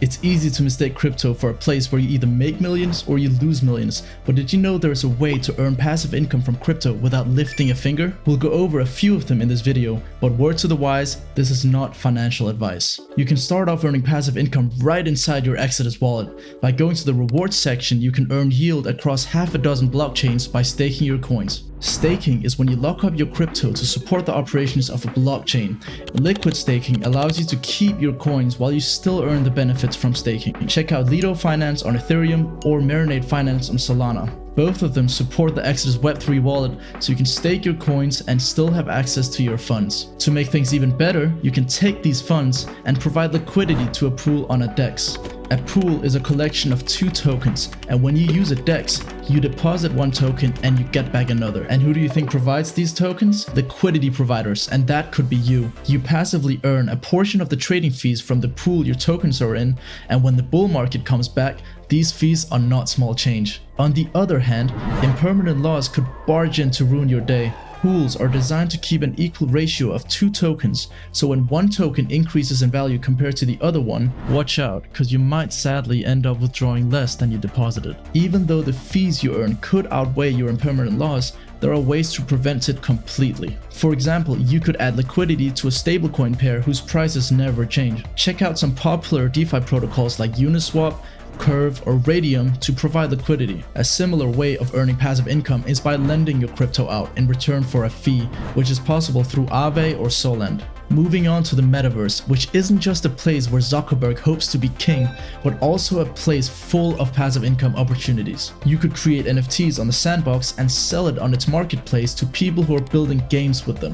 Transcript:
It's easy to mistake crypto for a place where you either make millions or you lose millions, but did you know there is a way to earn passive income from crypto without lifting a finger? We'll go over a few of them in this video, but word to the wise, this is not financial advice. You can start off earning passive income right inside your Exodus wallet. By going to the rewards section, you can earn yield across half a dozen blockchains by staking your coins. Staking is when you lock up your crypto to support the operations of a blockchain. Liquid staking allows you to keep your coins while you still earn the benefits from staking. Check out Lido Finance on Ethereum or Marinade Finance on Solana. Both of them support the Exodus Web3 wallet, so you can stake your coins and still have access to your funds. To make things even better, you can take these funds and provide liquidity to a pool on a DEX. A pool is a collection of 2 tokens, and when you use a DEX, you deposit 1 token and you get back another. And who do you think provides these tokens? Liquidity providers, and that could be you. You passively earn a portion of the trading fees from the pool your tokens are in, and when the bull market comes back, these fees are not small change. On the other hand, impermanent laws could barge in to ruin your day. Pools are designed to keep an equal ratio of 2 tokens, so when 1 token increases in value compared to the other one, watch out, cause you might sadly end up withdrawing less than you deposited. Even though the fees you earn could outweigh your impermanent loss, there are ways to prevent it completely. For example, you could add liquidity to a stablecoin pair whose prices never change. Check out some popular DeFi protocols like Uniswap, Curve, or Radium to provide liquidity. A similar way of earning passive income is by lending your crypto out in return for a fee, which is possible through Aave or Solend. Moving on to the metaverse, which isn't just a place where Zuckerberg hopes to be king, but also a place full of passive income opportunities. You could create NFTs on the sandbox and sell it on its marketplace to people who are building games with them.